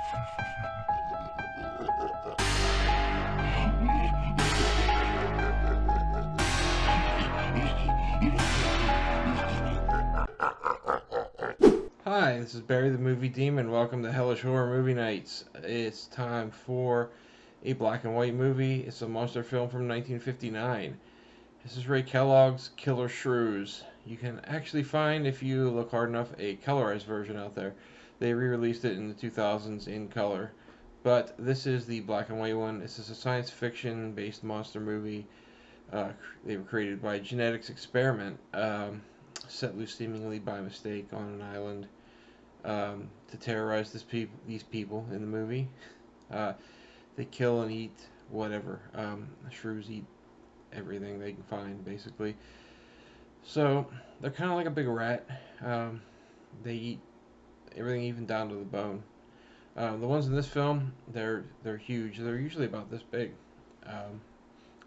Hi, this is Barry the Movie Demon. Welcome to Hellish Horror Movie Nights. It's time for a black and white movie. It's a monster film from 1959. This is Ray Kellogg's Killer Shrews. You can actually find, if you look hard enough, a colorized version out there. They re-released it in the 2000s in color. But this is the black and white one. This is a science fiction based monster movie. They were created by a genetics experiment, set loose seemingly by mistake on an island. To terrorize these people in the movie. They kill and eat whatever. Shrews eat everything they can find, basically. So they're kind of like a big rat. They eat everything, even down to the bone. The ones in this film, they're huge. They're usually about this big.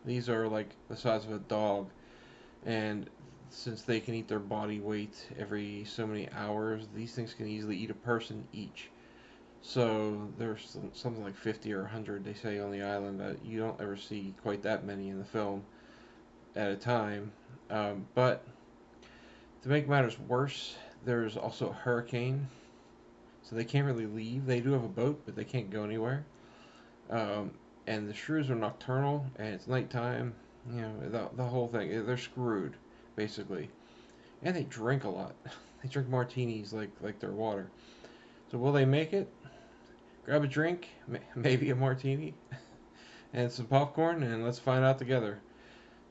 These are like the size of a dog, and since they can eat their body weight every so many hours, these things can easily eat a person each. So there's something like 50 or 100, they say, on the island. You don't ever see quite that many in the film at a time. But to make matters worse, there's also a hurricane, so they can't really leave. They do have a boat, but they can't go anywhere. And the shrews are nocturnal, and it's nighttime. You know, the whole thing. They're screwed, basically. And they drink a lot. They drink martinis like they're water. So will they make it? Grab a drink, maybe a martini, and some popcorn, and let's find out together.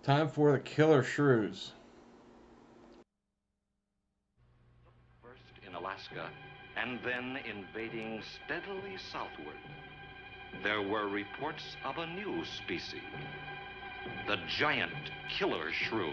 Time for the Killer Shrews. First in Alaska, and then invading steadily southward, there were reports of a new species, the giant killer shrew.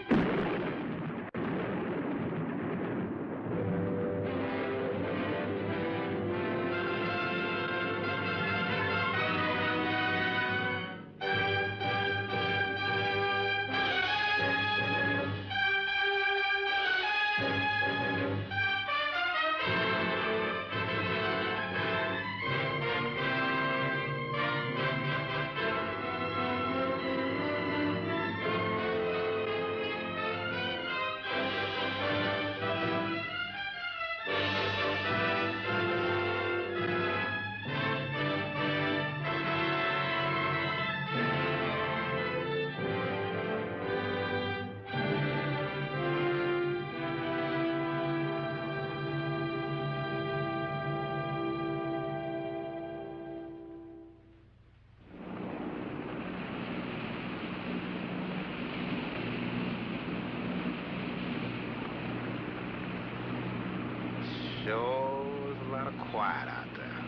Sure is a lot of quiet out there.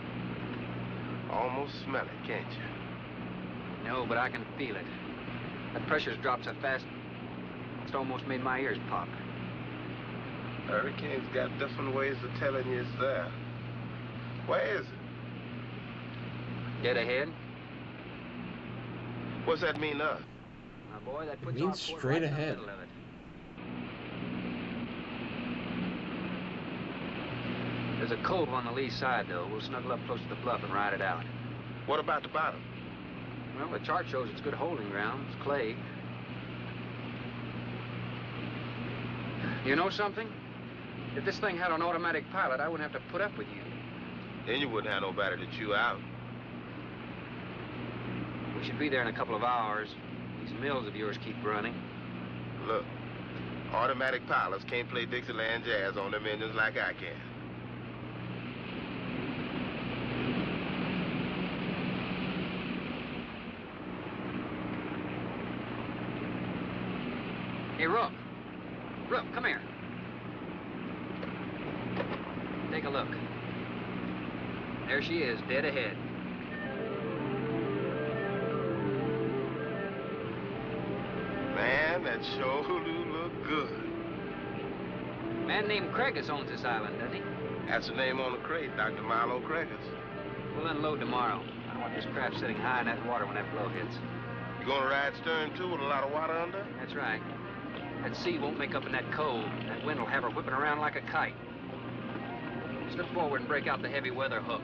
Almost smell it, can't you? No, but I can feel it. That pressure's dropped so fast, it's almost made my ears pop. Hurricane's got different ways of telling you it's there. Where is it? Dead ahead? What's that mean to us? My boy, that puts means our port straight right in the ahead. middle of it. There's a cove on the lee side, though. We'll snuggle up close to the bluff and ride it out. What about the bottom? Well, the chart shows it's good holding ground. It's clay. You know something? If this thing had an automatic pilot, I wouldn't have to put up with you. Then you wouldn't have nobody to chew out. We should be there in a couple of hours. These mills of yours keep running. Look, automatic pilots can't play Dixieland jazz on them engines like I can. Hey, Rook. Rook, come here. Take a look. There she is, dead ahead. Man, that sure do look good. A man named Craigus owns this island, doesn't he? That's the name on the crate, Dr. Milo Craigus. We'll unload tomorrow. I don't want this craft sitting high in that water when that blow hits. You gonna ride stern, too, with a lot of water under? That's right. That sea won't make up in that cove. That wind will have her whipping around like a kite. Slip forward and break out the heavy weather hook.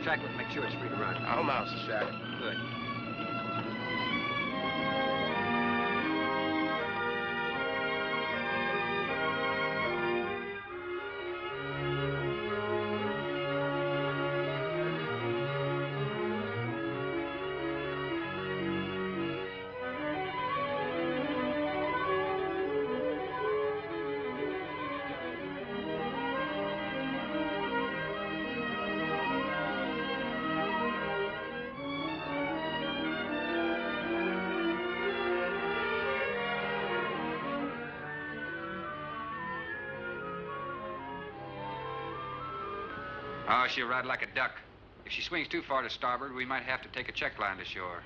tackle it. Make sure it's free to run. I'm out, Shaq. Good. Oh, she'll ride like a duck. If she swings too far to starboard, we might have to take a check line to shore.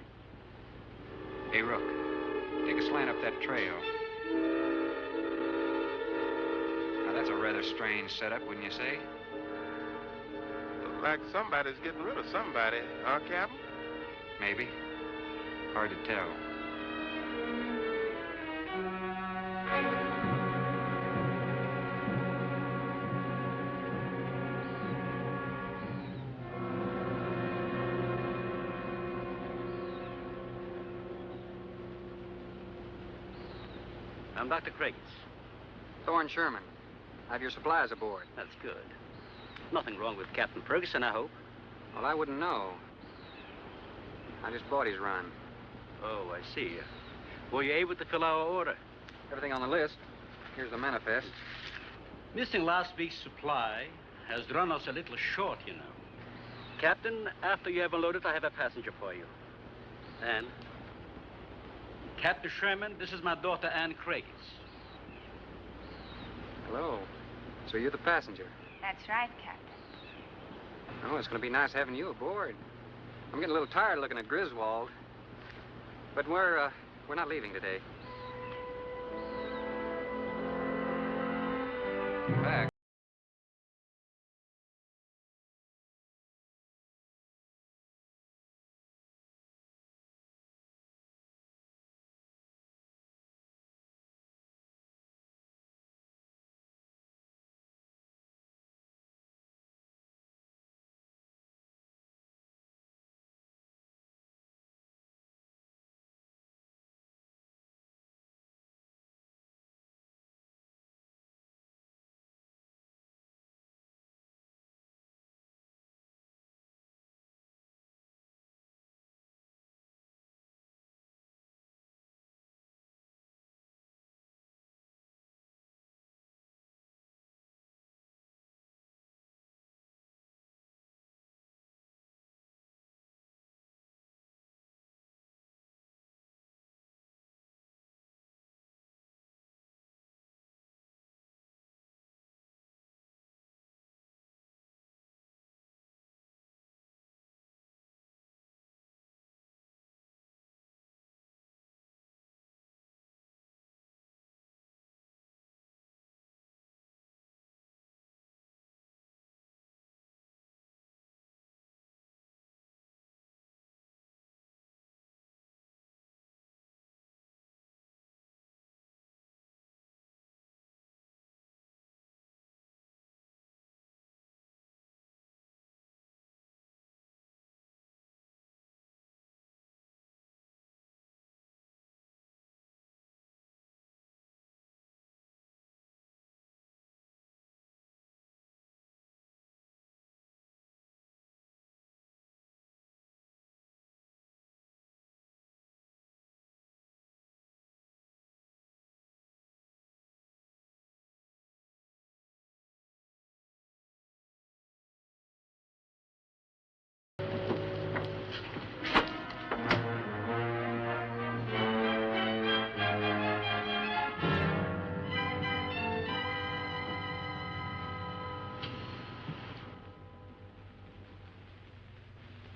Hey, Rook, take a slant up that trail. Now, that's a rather strange setup, wouldn't you say? Looks like somebody's getting rid of somebody, huh, Captain? Maybe. Hard to tell. I'm Dr. Craigs. Thorne Sherman, have your supplies aboard. That's good. Nothing wrong with Captain Ferguson, I hope. Well, I wouldn't know. I just bought his run. Oh, I see. Were you able to fill our order? Everything on the list. Here's the manifest. Missing last week's supply has run us a little short, you know. Captain, after you have unloaded, I have a passenger for you. Anne? Captain Sherman, this is my daughter, Anne Craigs. Hello. So you're the passenger? That's right, Captain. Oh, it's going to be nice having you aboard. I'm getting a little tired looking at Griswold. But we're not leaving today. Back.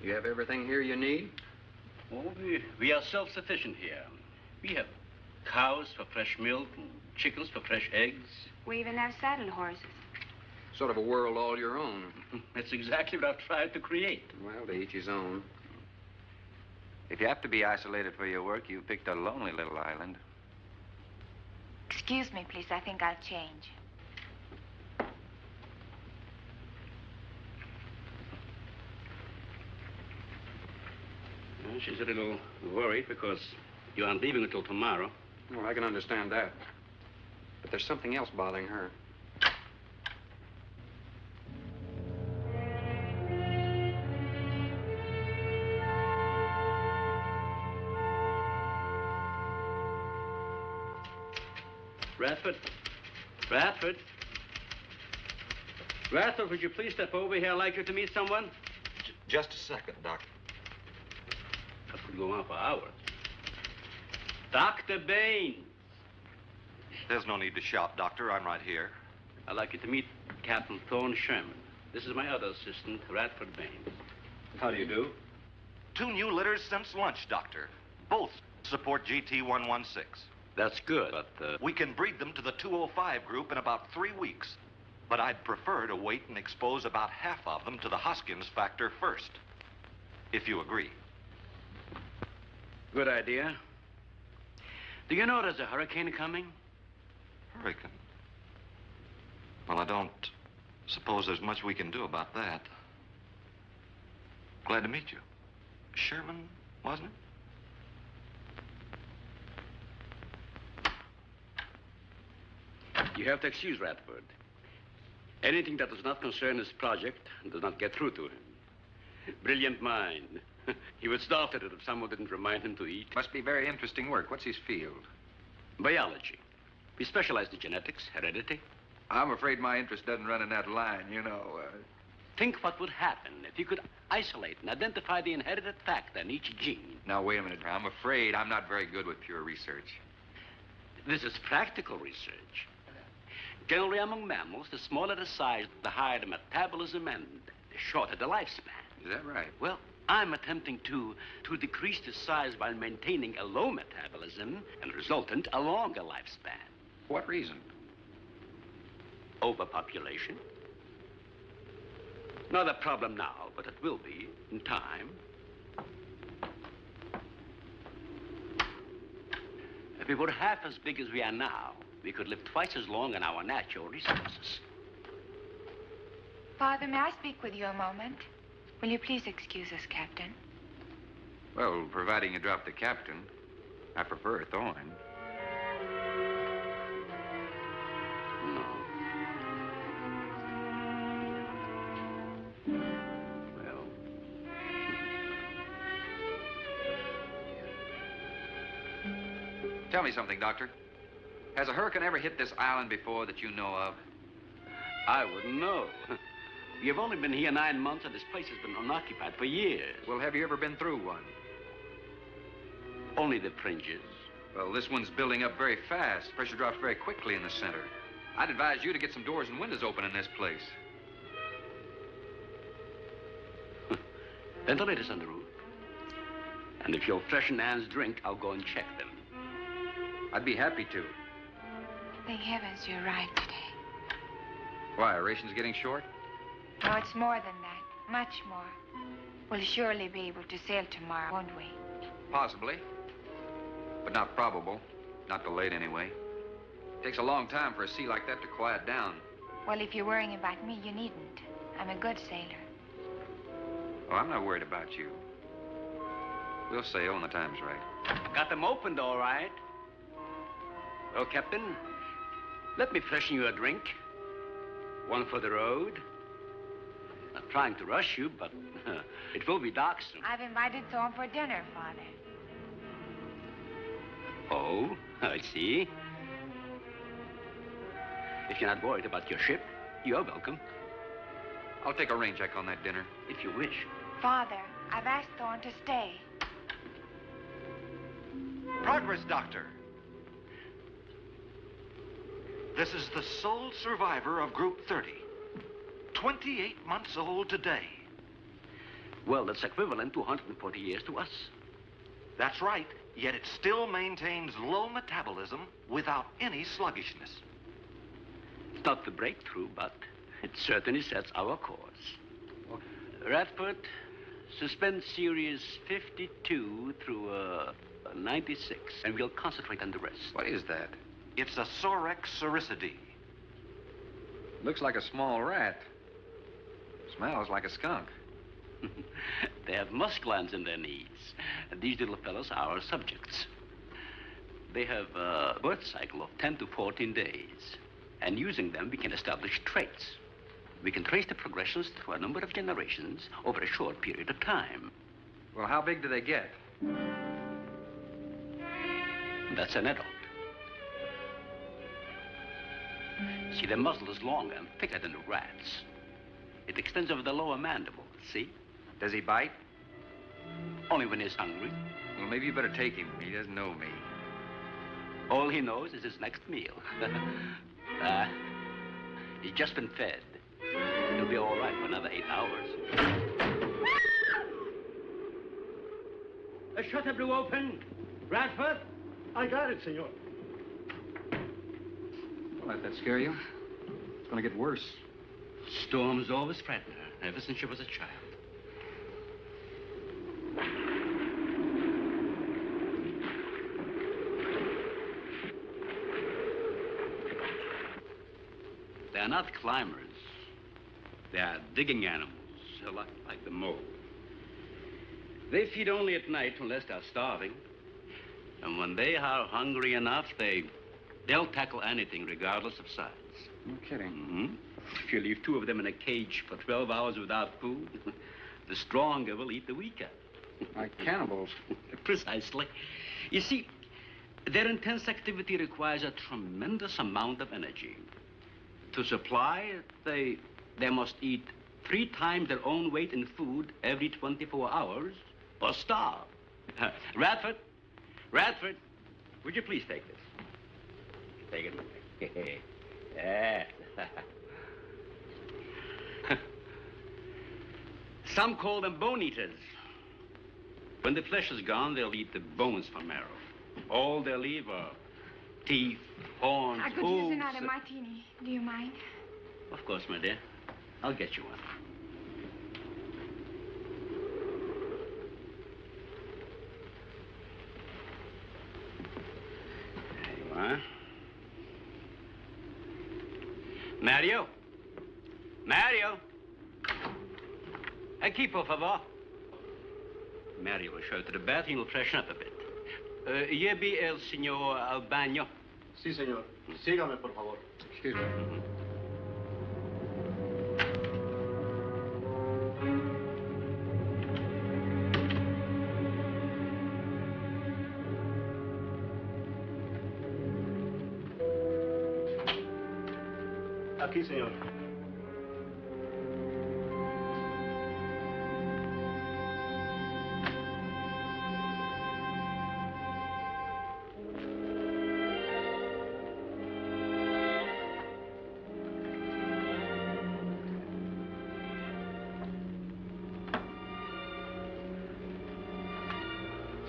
You have everything here you need? Oh, we are self-sufficient here. We have cows for fresh milk and chickens for fresh eggs. We even have saddle horses. Sort of a world all your own. That's exactly what I've tried to create. Well, to each his own. If you have to be isolated for your work, you picked a lonely little island. Excuse me, please. I think I'll change. She's a little worried because you aren't leaving until tomorrow. Well, I can understand that. But there's something else bothering her. Radford? Radford? Radford, would you please step over here? I'd like you to meet someone. Just a second, Doctor. That could go on for hours. Dr. Baines. There's no need to shout, Doctor. I'm right here. I'd like you to meet Captain Thorne Sherman. This is my other assistant, Radford Baines. How do you do? 2 new litters since lunch, Doctor. Both support GT116. That's good, but, We can breed them to the 205 group in about 3 weeks. But I'd prefer to wait and expose about half of them to the Hoskins factor first. If you agree. Good idea. Do you know there's a hurricane coming? Hurricane? Well, I don't suppose there's much we can do about that. Glad to meet you. Sherman, wasn't it? You have to excuse Radford. Anything that does not concern his project does not get through to him. Brilliant mind. He would starve at it if someone didn't remind him to eat. Must be very interesting work. What's his field? Biology. We specialize in genetics, heredity. I'm afraid my interest doesn't run in that line, you know. Think what would happen if you could isolate and identify the inherited factor in each gene. Now, wait a minute. I'm afraid I'm not very good with pure research. This is practical research. Generally, among mammals, the smaller the size, the higher the metabolism and the shorter the lifespan. Is that right? Well, I'm attempting to decrease the size by maintaining a low metabolism and resultant a longer lifespan. For what reason? Overpopulation. Not a problem now, but it will be in time. If we were half as big as we are now, we could live twice as long on our natural resources. Father, may I speak with you a moment? Will you please excuse us, Captain? Well, providing you drop the captain, I prefer Thorne. No. Well. Tell me something, Doctor. Has a hurricane ever hit this island before that you know of? I wouldn't know. You've only been here 9 months, and this place has been unoccupied for years. Well, have you ever been through one? Only the fringes. Well, this one's building up very fast. Pressure drops very quickly in the center. I'd advise you to get some doors and windows open in this place. Ventilators on the roof. And if you'll freshen Anne's drink, I'll go and check them. I'd be happy to. Thank heavens you arrived today. Why, are rations getting short? No, it's more than that. Much more. We'll surely be able to sail tomorrow, won't we? Possibly. But not probable. Not delayed, anyway. Takes a long time for a sea like that to quiet down. Well, if you're worrying about me, you needn't. I'm a good sailor. Oh, I'm not worried about you. We'll sail when the time's right. Got them opened, all right. Well, Captain, let me freshen you a drink. One for the road. Not trying to rush you, but it will be dark soon. I've invited Thorne for dinner, Father. Oh, I see. If you're not worried about your ship, you're welcome. I'll take a rain check on that dinner. If you wish. Father, I've asked Thorne to stay. Progress, Doctor. This is the sole survivor of Group 30. 28 months old today. Well, that's equivalent to 140 years to us. That's right, yet it still maintains low metabolism without any sluggishness. It's not the breakthrough, but it certainly sets our course. Radford, suspend series 52 through 96, and we'll concentrate on the rest. What is that? It's a Sorex cericidae. Looks like a small rat. Smells like a skunk. They have musk glands in their knees. And these little fellows are our subjects. They have a birth cycle of 10 to 14 days. And using them, we can establish traits. We can trace the progressions through a number of generations over a short period of time. Well, how big do they get? That's an adult. See, their muzzle is longer and thicker than a rat's. It extends over the lower mandible, see? Does he bite? Only when he's hungry. Well, maybe you better take him. He doesn't know me. All he knows is his next meal. He's just been fed. He'll be all right for another 8 hours. The shutter blew open. Radford? I got it, senor. Don't let that scare you. It's going to get worse. Storms always frighten her, ever since she was a child. They're not climbers. They are digging animals, a lot like the mole. They feed only at night unless they're starving. And when they are hungry enough, they'll tackle anything regardless of size. No kidding. Mm-hmm. If you leave 2 of them in a cage for 12 hours without food, the stronger will eat the weaker. Like cannibals. Precisely. You see, their intense activity requires a tremendous amount of energy. To supply it, they must eat 3 times their own weight in food every 24 hours or starve. Radford, would you please take this? Take it. Yeah. Some call them bone eaters. When the flesh is gone, they'll eat the bones for marrow. All they'll leave are teeth, horns, I could hooves. use another martini. Do you mind? Of course, my dear. I'll get you one. There you are. Mario? Aquí, por favor. Mario will show you to the bath and he'll freshen up a bit. Lleve el señor al baño. Sí, señor. Sígame, por favor. Excuse me. Aquí, señor.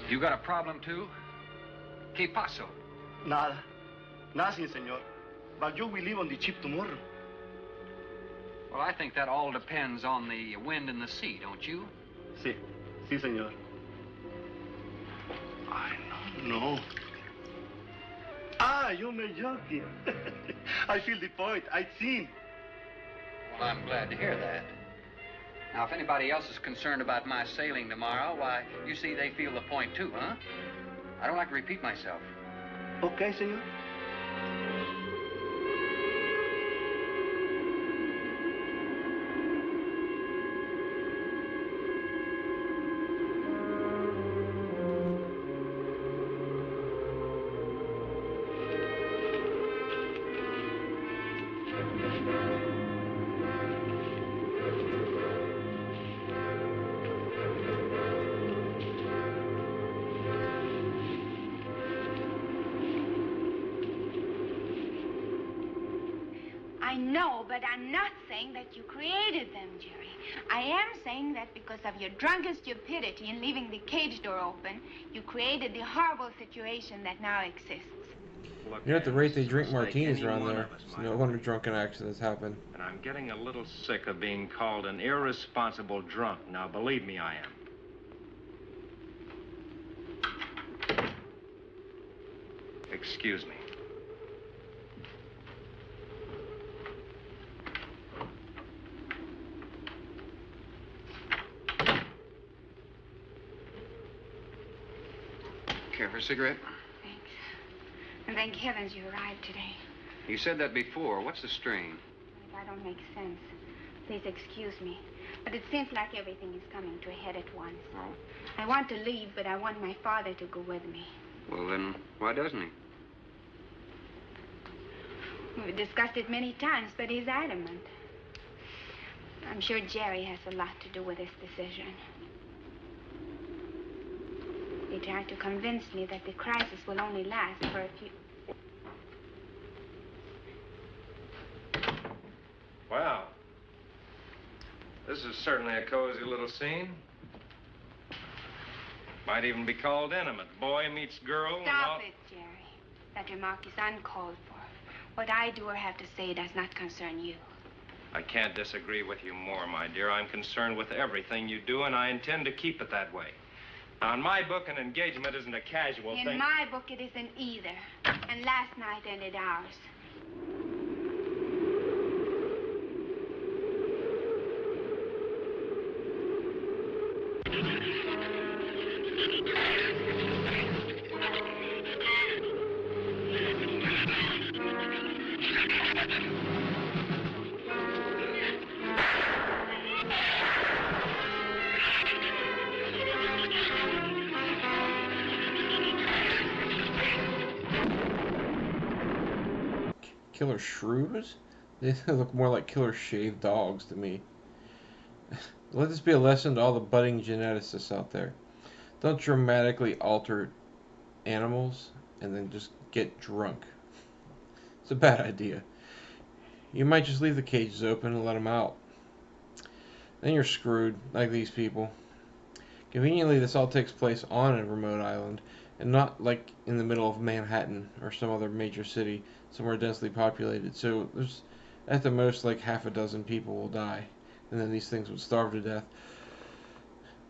You got a problem, too? ¿Qué pasó? Nada. Nothing, señor. But you will leave on the ship tomorrow. Well, I think that all depends on the wind and the sea, don't you? Sí. Sí, señor. I don't know. Ah, you may joking. I feel the point. I've seen. Well, I'm glad to hear that. Now, if anybody else is concerned about my sailing tomorrow, why, you see they feel the point too, huh? I don't like to repeat myself. Okay, señor. I know, but I'm not saying that you created them, Jerry. I am saying that because of your drunken stupidity in leaving the cage door open, you created the horrible situation that now exists. You know, at the rate they drink martinis around there, it's no wonder drunken accidents happen. And I'm getting a little sick of being called an irresponsible drunk. Now, believe me, I am. Excuse me. Care for a cigarette? Thanks. And thank heavens you arrived today. You said that before. What's the strain? That don't make sense. Please excuse me. But it seems like everything is coming to a head at once. Oh? I want to leave, but I want my father to go with me. Well, then, why doesn't he? We've discussed it many times, but he's adamant. I'm sure Jerry has a lot to do with this decision. He tried to convince me that the crisis will only last for a few... Wow. This is certainly a cozy little scene. Might even be called intimate. Boy meets girl. Stop it, Jerry. That remark is uncalled for. What I do or have to say does not concern you. I can't disagree with you more, my dear. I'm concerned with everything you do, and I intend to keep it that way. Now, in my book, an engagement isn't a casual thing. In my book, it isn't either. And last night ended ours. Killer Shrews? They look more like killer shaved dogs to me. Let this be a lesson to all the budding geneticists out there. Don't dramatically alter animals and then just get drunk. It's a bad idea. You might just leave the cages open and let them out. Then you're screwed, like these people. Conveniently, this all takes place on a remote island, and not like in the middle of Manhattan or some other major city, somewhere densely populated. So there's at the most like half a dozen people will die, and then these things would starve to death.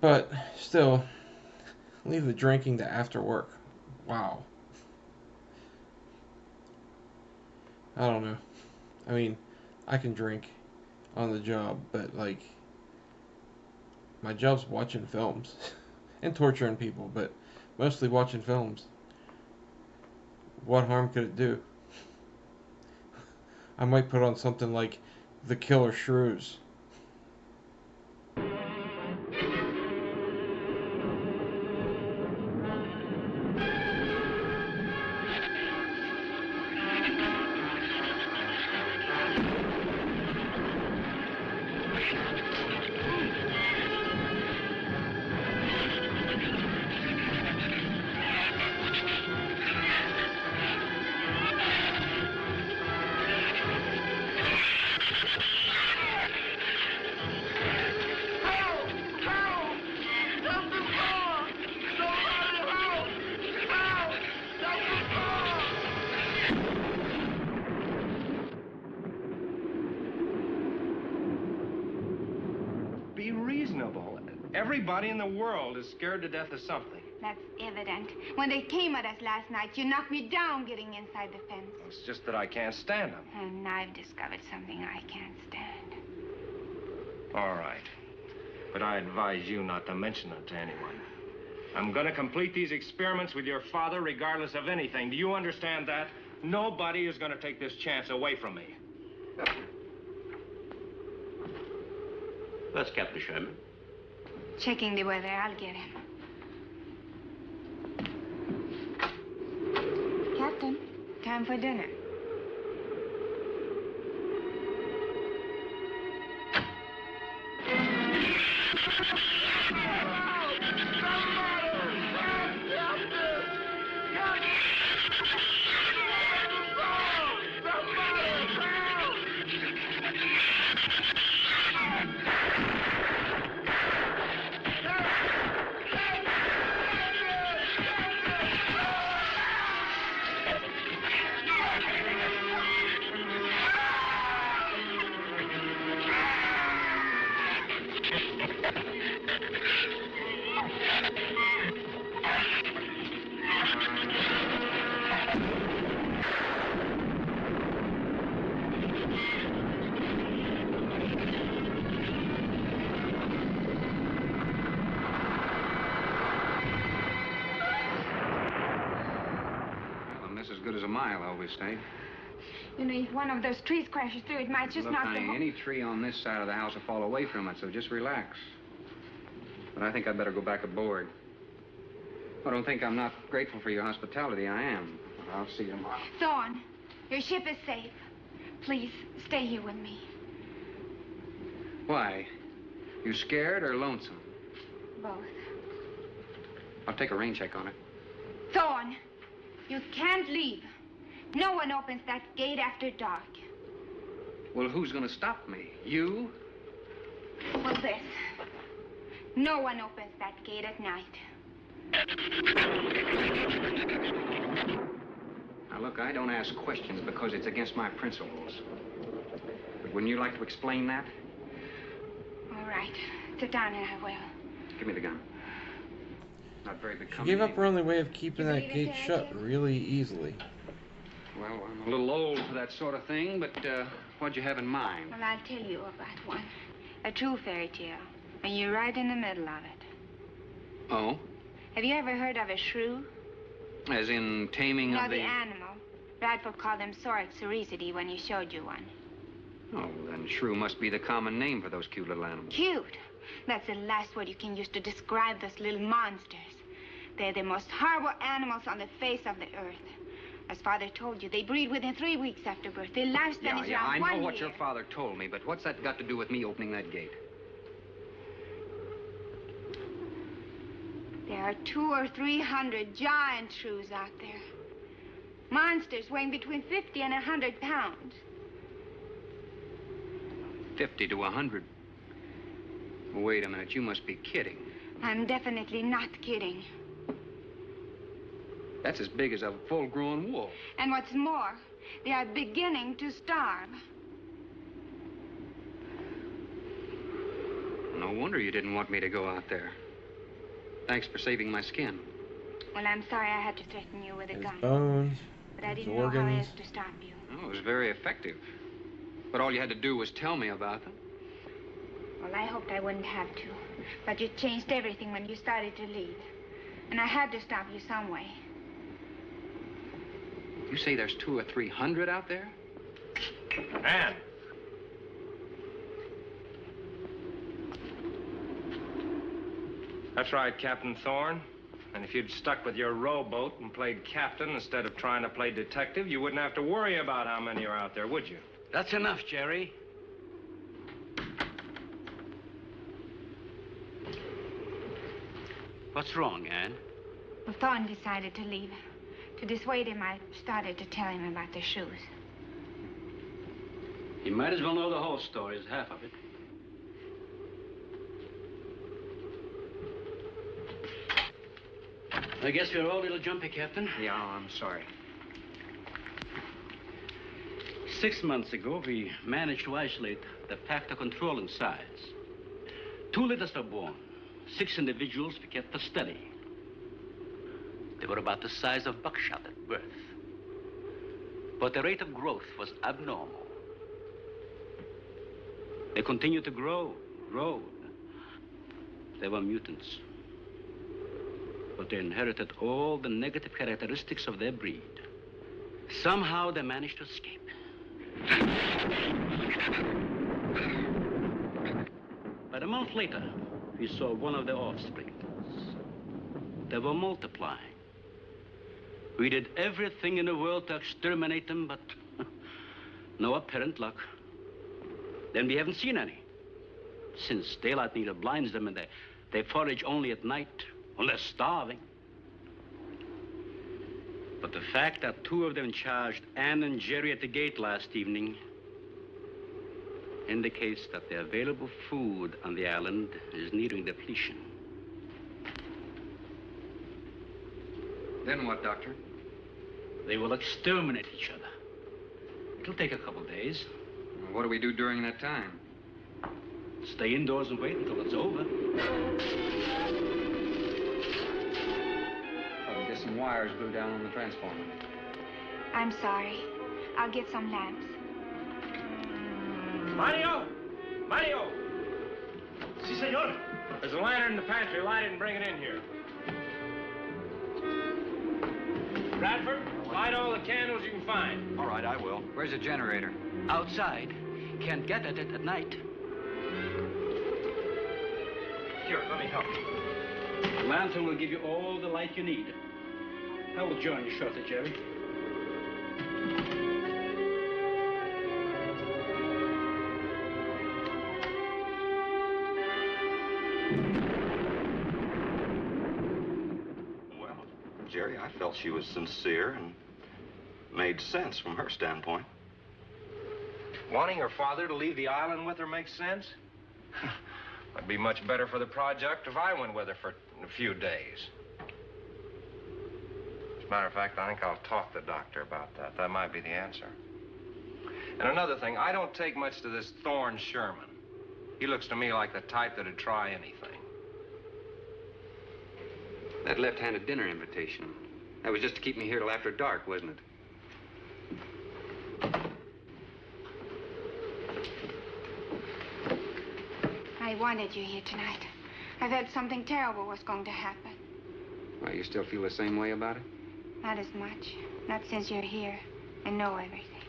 But still, leave the drinking to after work. Wow. I don't know. I mean, I can drink on the job, but like, my job's watching films and torturing people, but mostly watching films. What harm could it do? I might put on something like the Killer Shrews. Be reasonable. Everybody in the world is scared to death of something. That's evident. When they came at us last night, you knocked me down getting inside the fence. It's just that I can't stand them. And I've discovered something I can't stand. All right. But I advise you not to mention it to anyone. I'm going to complete these experiments with your father regardless of anything. Do you understand that? Nobody is going to take this chance away from me. Where's Captain Sherman? Checking the weather. I'll get him. Captain, time for dinner. good as a mile, I always say. You know, if one of those trees crashes through, it might just Look, knock the honey, whole... any tree on this side of the house will fall away from it, so just relax. But I think I'd better go back aboard. I don't think I'm not grateful for your hospitality. I am. I'll see you tomorrow. Thorne, your ship is safe. Please, stay here with me. Why? You scared or lonesome? Both. I'll take a rain check on it. Thorne, you can't leave. No one opens that gate after dark. Well, who's gonna stop me? You? Well, this. No one opens that gate at night. Now, look, I don't ask questions because it's against my principles. But wouldn't you like to explain that? All right. Sit down and I will. Give me the gun. Not very She becoming. gave up her only way of keeping You that believe gate it, shut Daddy? really easily. Well, I'm a little old for that sort of thing, but what'd you have in mind? Well, I'll tell you about one. A true fairy tale. And you're right in the middle of it. Oh? Have you ever heard of a shrew? As in taming No, of the animal. Bradford called them Soric cericity when he showed you one. Oh, then shrew must be the common name for those cute little animals. Cute. That's the last word you can use to describe those little monsters. They're the most horrible animals on the face of the earth. As Father told you, they breed within 3 weeks after birth. Their lifespan is around I 1 know year. what your father told me, but what's that got to do with me opening that gate? There are 200 or 300 giant shrews out there. Monsters weighing between 50 and 100 pounds. 50 to 100. Wait a minute, you must be kidding. I'm definitely not kidding. That's as big as a full-grown wolf. And what's more, they are beginning to starve. No wonder you didn't want me to go out there. Thanks for saving my skin. Well, I'm sorry I had to threaten you with a His gun. bones, But I his didn't know how organs. else to stop you. Oh, it was very effective. But all you had to do was tell me about them. Well, I hoped I wouldn't have to. But you changed everything when you started to lead. And I had to stop you some way. You say there's 200 or 300 out there? Ann! That's right, Captain Thorne. And if you'd stuck with your rowboat and played captain instead of trying to play detective, you wouldn't have to worry about how many are out there, would you? That's enough, Jerry. What's wrong, Anne? Well, Thorne decided to leave. To dissuade him, I started to tell him about the shoes. You might as well know the whole story as half of it. I guess we're all a little jumpy, Captain. Yeah, I'm sorry. 6 months ago, we managed to isolate the factor controlling size. 2 litters were born. 6 individuals we kept for study. They were about the size of buckshot at birth. But the rate of growth was abnormal. They continued to grow. They were mutants. But they inherited all the negative characteristics of their breed. Somehow they managed to escape. But a month later, we saw one of their offspring. They were multiplying. We did everything in the world to exterminate them, but no apparent luck. Then we haven't seen any. Since daylight neither blinds them and they forage only at night, when they're starving. But the fact that 2 of them charged Anne and Jerry at the gate last evening indicates that the available food on the island is nearing depletion. Then what, Doctor? They will exterminate each other. It'll take a couple days. What do we do during that time? Stay indoors and wait until it's over. Probably get some wires glued down on the transformer. I'm sorry. I'll get some lamps. Mario! Mario! Si, senor. There's a lantern in the pantry. Light it and bring it in here. Bradford, light all the candles you can find. All right, I will. Where's the generator? Outside. Can't get at it at night. Here, let me help you. The lantern will give you all the light you need. I will join you shortly, Jerry. Well, Jerry, I felt she was sincere and made sense from her standpoint. Wanting her father to leave the island with her makes sense? It'd be much better for the project if I went with her for a few days. As a matter of fact, I think I'll talk to the doctor about that. That might be the answer. And another thing, I don't take much to this Thorne Sherman. He looks to me like the type that'd try anything. That left-handed dinner invitation. That was just to keep me here till after dark, wasn't it? I wanted you here tonight. I felt something terrible was going to happen. Why, you still feel the same way about it? Not as much. Not since you're here and know everything.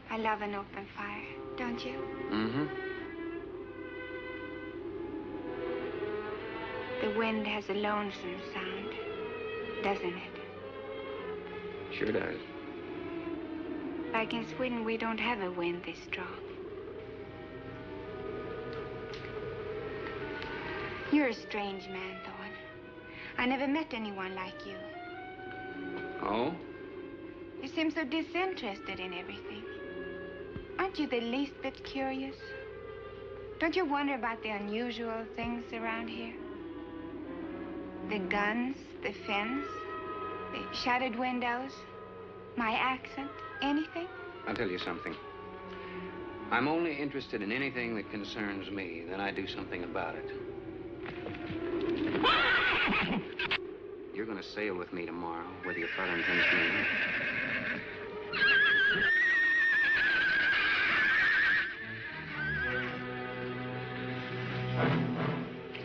I love an open fire, don't you? Mm-hmm. The wind has a lonesome sound, doesn't it? Sure does. Like in Sweden, we don't have a wind this strong. You're a strange man, Thorne. I never met anyone like you. Oh? You seem so disinterested in everything. Aren't you the least bit curious? Don't you wonder about the unusual things around here? The guns, the fence, the shattered windows, my accent, anything? I'll tell you something. I'm only interested in anything that concerns me. Then I do something about it. You're going to sail with me tomorrow, whether your father intends to or not.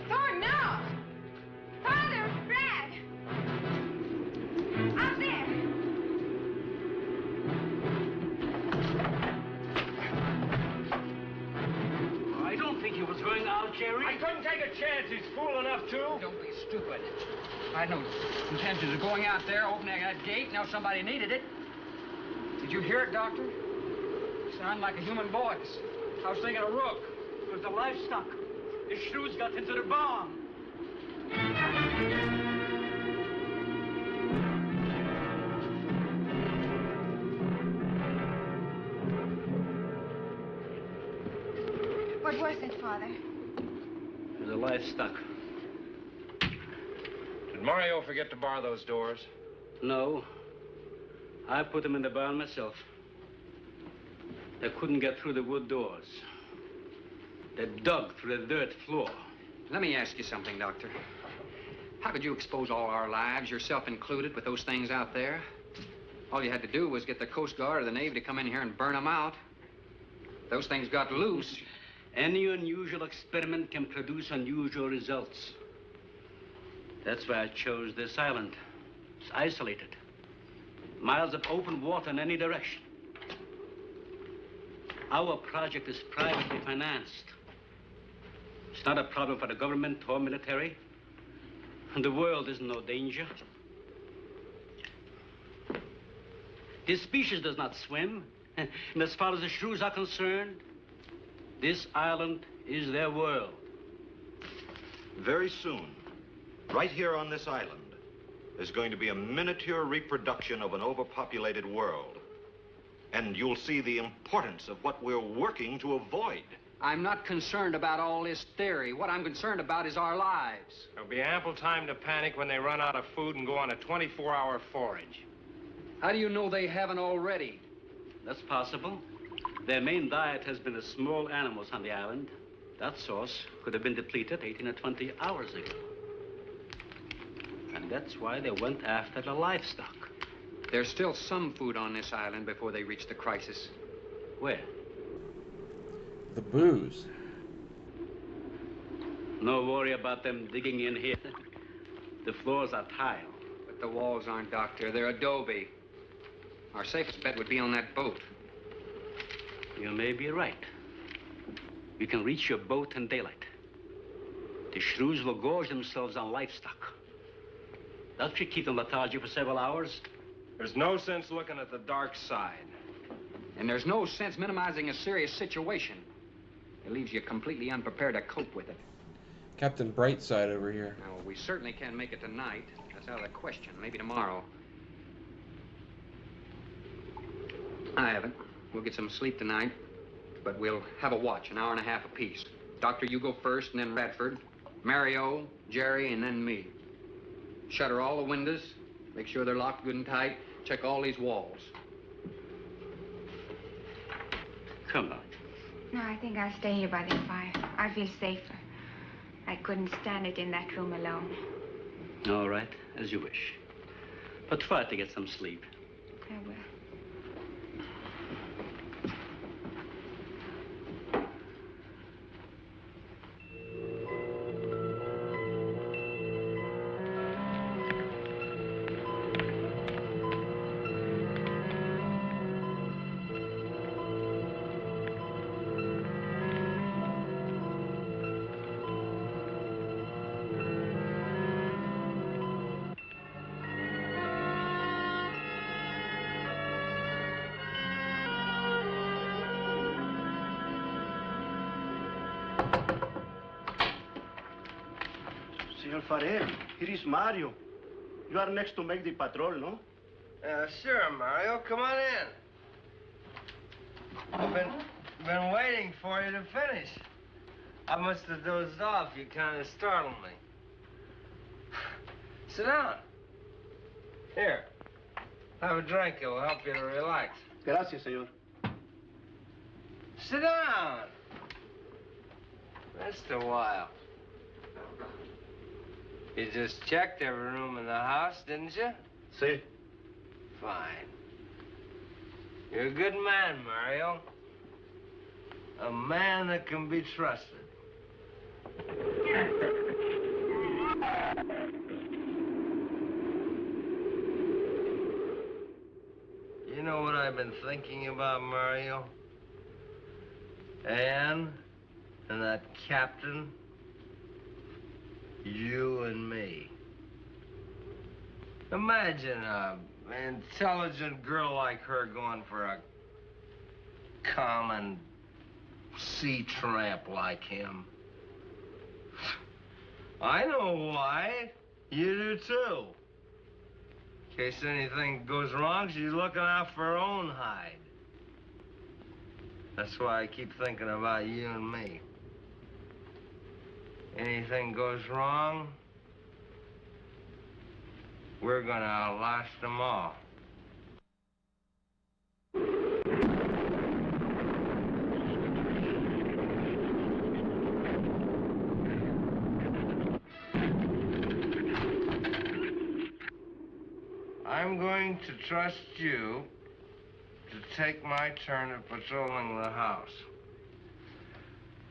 Thorne, no! Father, Brad! Out there! I don't think he was going out, Jerry. I couldn't take a chance. He's fool enough to. Don't be stupid. I had no intentions of going out there, opening that gate. Now somebody needed it. Did you hear it, Doctor? Sound like a human voice. I was thinking of Rook. It was the livestock. The shrews got into the barn. What was it, Father? It was the livestock. Did Mario forget to bar those doors? No. I put them in the barn myself. They couldn't get through the wood doors. They dug through the dirt floor. Let me ask you something, Doctor. How could you expose all our lives, yourself included, with those things out there? All you had to do was get the Coast Guard or the Navy to come in here and burn them out. Those things got loose. Any unusual experiment can produce unusual results. That's why I chose this island. It's isolated. Miles of open water in any direction. Our project is privately financed. It's not a problem for the government or military. And the world is in no danger. This species does not swim. And as far as the shrews are concerned, this island is their world. Very soon, right here on this island, there's going to be a miniature reproduction of an overpopulated world. And you'll see the importance of what we're working to avoid. I'm not concerned about all this theory. What I'm concerned about is our lives. There'll be ample time to panic when they run out of food and go on a 24-hour forage. How do you know they haven't already? That's possible. Their main diet has been the small animals on the island. That source could have been depleted 18 or 20 hours ago. And that's why they went after the livestock. There's still some food on this island before they reach the crisis. Where? The booze. No worry about them digging in here. The floors are tile. But the walls aren't, Doctor. They're adobe. Our safest bet would be on that boat. You may be right. You can reach your boat in daylight. The shrews will gorge themselves on livestock. That should keep them lethargic for several hours. There's no sense looking at the dark side. And there's no sense minimizing a serious situation. It leaves you completely unprepared to cope with it. Captain Brightside over here. Now, we certainly can't make it tonight. That's out of the question. Maybe tomorrow. I haven't. We'll get some sleep tonight, but we'll have a watch, an hour and a half apiece. Doctor, you go first, and then Radford, Mario, Jerry, and then me. Shutter all the windows, make sure they're locked good and tight, check all these walls. Come on. No, I think I'll stay here by the fire. I feel safer. I couldn't stand it in that room alone. All right, as you wish. But try to get some sleep. I will. Senor Farrell, here is Mario. You are next to make the patrol, no? Sure, Mario. Come on in. I've been waiting for you to finish. I must have dozed off. You kind of startled me. Sit down. Here. Have a drink. It'll help you to relax. Gracias, señor. Sit down. Just a while. You just checked every room in the house, didn't you? Sí. Fine. You're a good man, Mario. A man that can be trusted. You know what I've been thinking about, Mario? Anne and that captain. You and me. Imagine an intelligent girl like her going for a common sea tramp like him. I know why. You do too. In case anything goes wrong, she's looking out for her own hide. That's why I keep thinking about you and me. Anything goes wrong, we're gonna outlast them all. I'm going to trust you to take my turn at patrolling the house.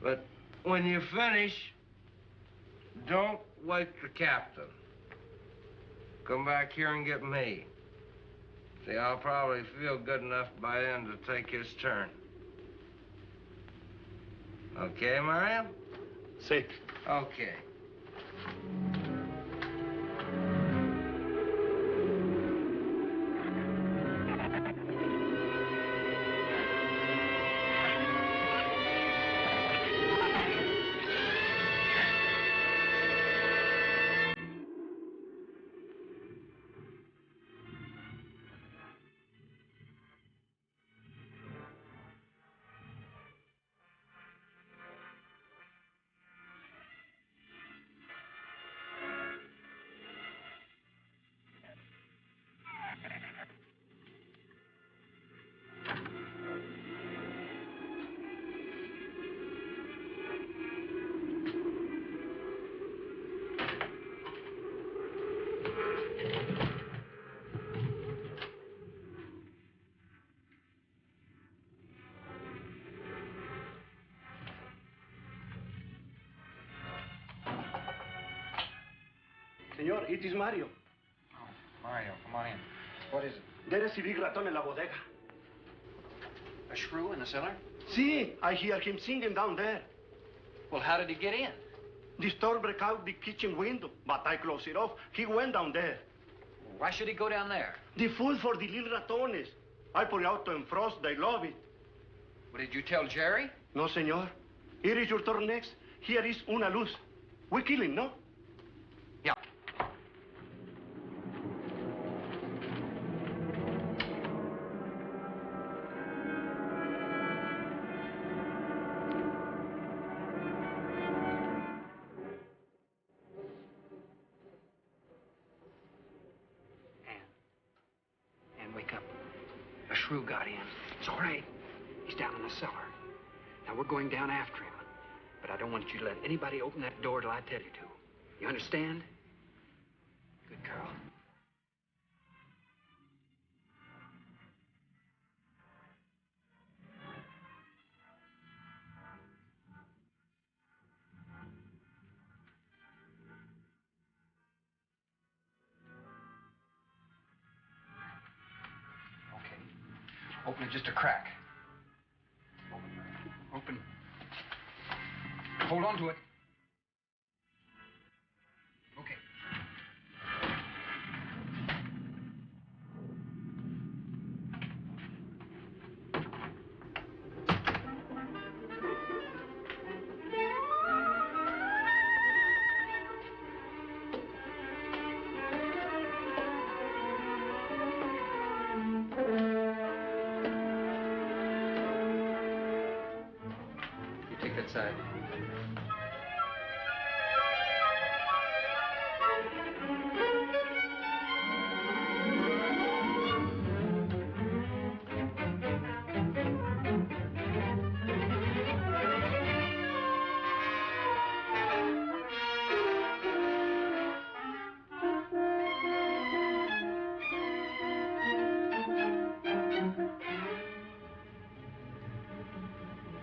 But when you finish, don't wake the captain. Come back here and get me. See, I'll probably feel good enough by then to take his turn. Okay, Mario? Sí. Okay. Senor, it is Mario. Oh, Mario, come on in. What is it? There is a big raton in la bodega. A shrew in the cellar? See, I hear him singing down there. Well, how did he get in? The store break out the kitchen window, but I closed it off. He went down there. Why should he go down there? The food for the little ratones. I put it out to frost. They love it. Well, did you tell Jerry? No, senor. Here is your turn next. Here is una luz. We kill him, no? Yeah. Ann, wake up. A shrew got in. It's all right. He's down in the cellar. Now, we're going down after him. But I don't want you to let anybody open that door till I tell you to. You understand? Good girl. Okay. Open it just a crack. Open. Hold on to it. Okay. You take that side.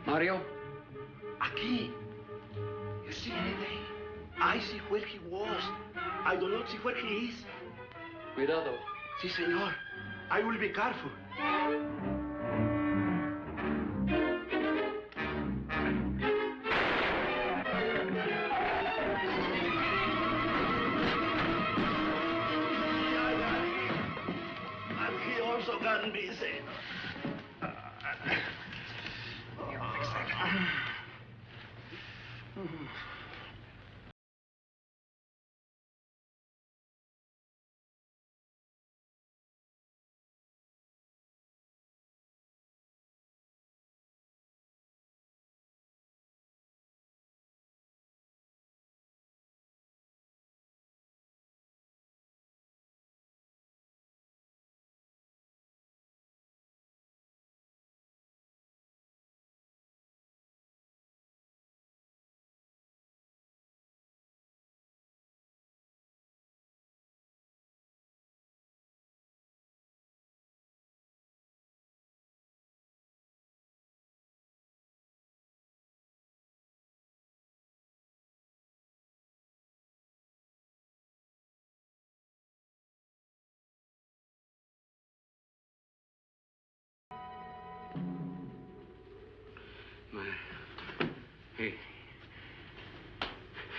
Mario? Aquí. You see anything? I see where he was. I do not see where he is. Cuidado. Si, senor. I will be careful. And he also got busy. Here, I'll fix that.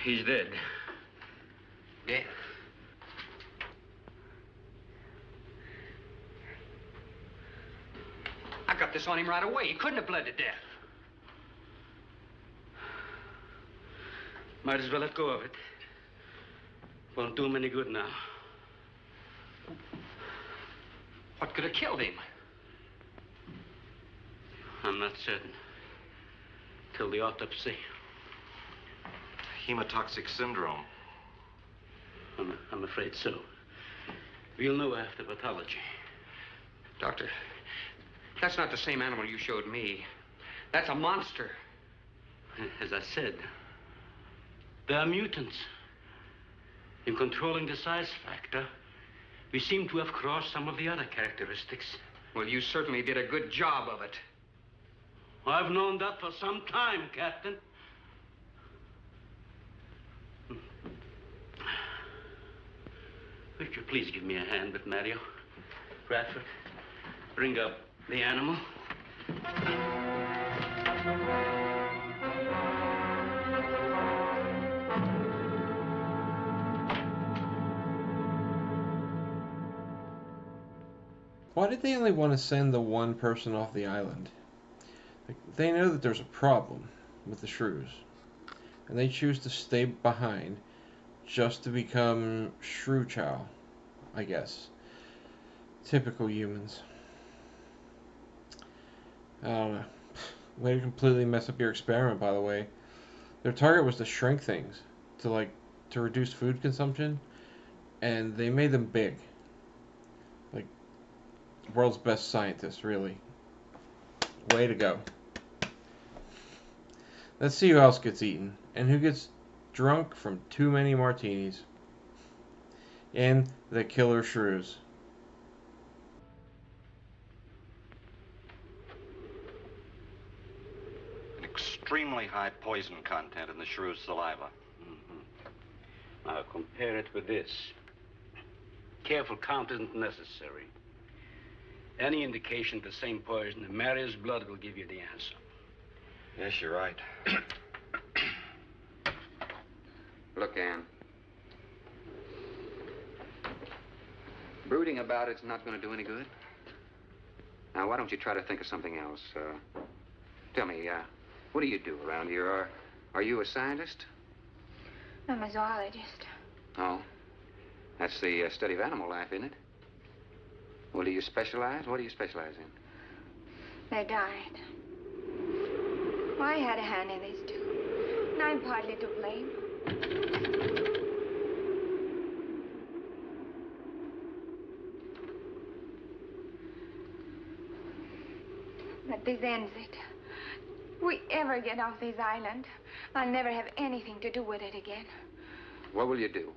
He's dead. Dead? I got this on him right away. He couldn't have bled to death. Might as well let go of it. Won't do him any good now. What could have killed him? I'm not certain. Till the autopsy. Hemotoxic syndrome. I'm afraid so. We'll know after pathology. Doctor, that's not the same animal you showed me. That's a monster. As I said, they are mutants. In controlling the size factor, we seem to have crossed some of the other characteristics. Well, you certainly did a good job of it. I've known that for some time, Captain. Would you please give me a hand with Mario? Bradford, bring up the animal. Why did they only want to send the one person off the island? Like, they know that there's a problem with the shrews, and they choose to stay behind just to become shrew chow, I guess. Typical humans. I don't know. Way to completely mess up your experiment, by the way. Their target was to shrink things, to reduce food consumption, and they made them big. Like, world's best scientists, really. Way to go. Let's see who else gets eaten, and who gets drunk from too many martinis. And the Killer Shrews. An extremely high poison content in the shrew's saliva. Now compare it with this. Careful count isn't necessary. Any indication of the same poison in Mary's blood will give you the answer. Yes, you're right. Look, Ann. Brooding about it's not going to do any good. Now, why don't you try to think of something else? Tell me, what do you do around here? Are you a scientist? I'm a zoologist. Oh. That's the study of animal life, isn't it? Well, do you specialize? What do you specialize in? They died. Well, I had a hand in this, too. And I'm partly to blame. But this ends it. If we ever get off this island, I'll never have anything to do with it again. What will you do?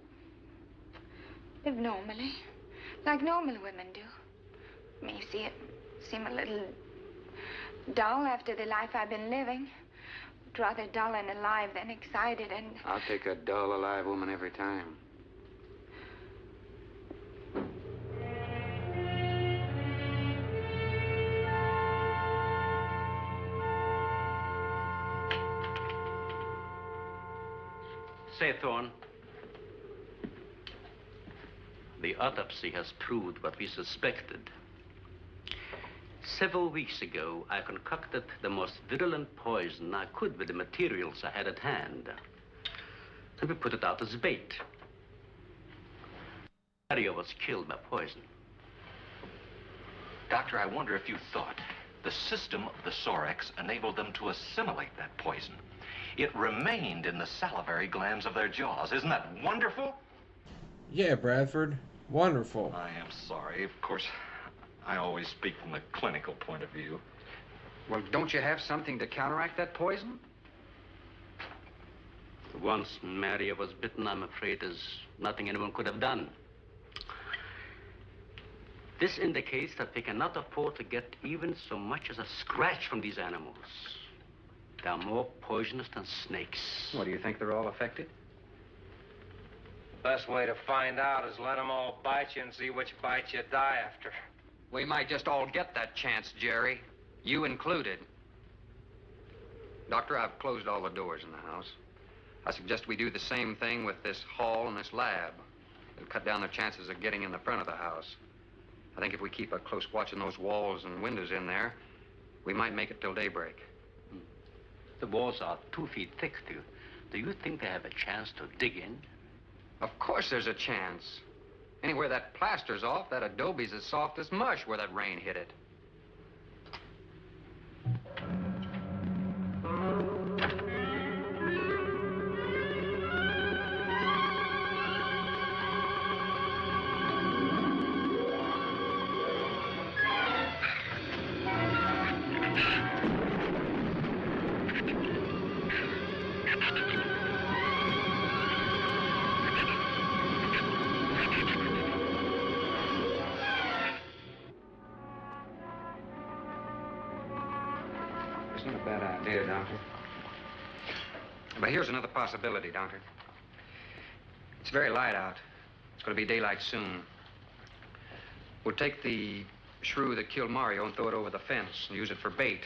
Live normally, like normal women do. May seem a little dull after the life I've been living. But rather dull and alive than excited and... I'll take a dull, alive woman every time. Say, Thorne, the autopsy has proved what we suspected. Several weeks ago, I concocted the most virulent poison I could with the materials I had at hand. And we put it out as bait. Mario was killed by poison. Doctor, I wonder if you thought the system of the Sorex enabled them to assimilate that poison. It remained in the salivary glands of their jaws. Isn't that wonderful? Yeah, Bradford. Wonderful. I am sorry. Of course, I always speak from the clinical point of view. Well, don't you have something to counteract that poison? Once Mario was bitten, I'm afraid there's nothing anyone could have done. This indicates that we cannot afford to get even so much as a scratch from these animals. They are more poisonous than snakes. What, do you think they're all affected? Best way to find out is let them all bite you and see which bite you die after. We might just all get that chance, Jerry. You included. Doctor, I've closed all the doors in the house. I suggest we do the same thing with this hall and this lab. It'll cut down the chances of getting in the front of the house. I think if we keep a close watch on those walls and windows in there, we might make it till daybreak. The walls are 2 feet thick. Do you think they have a chance to dig in? Of course there's a chance. Anywhere that plaster's off, that adobe's as soft as mush where that rain hit it. Isn't a bad idea, Doctor. But here's another possibility, Doctor. It's very light out. going to be daylight soon. We'll take the shrew that killed Mario and throw it over the fence and use it for bait.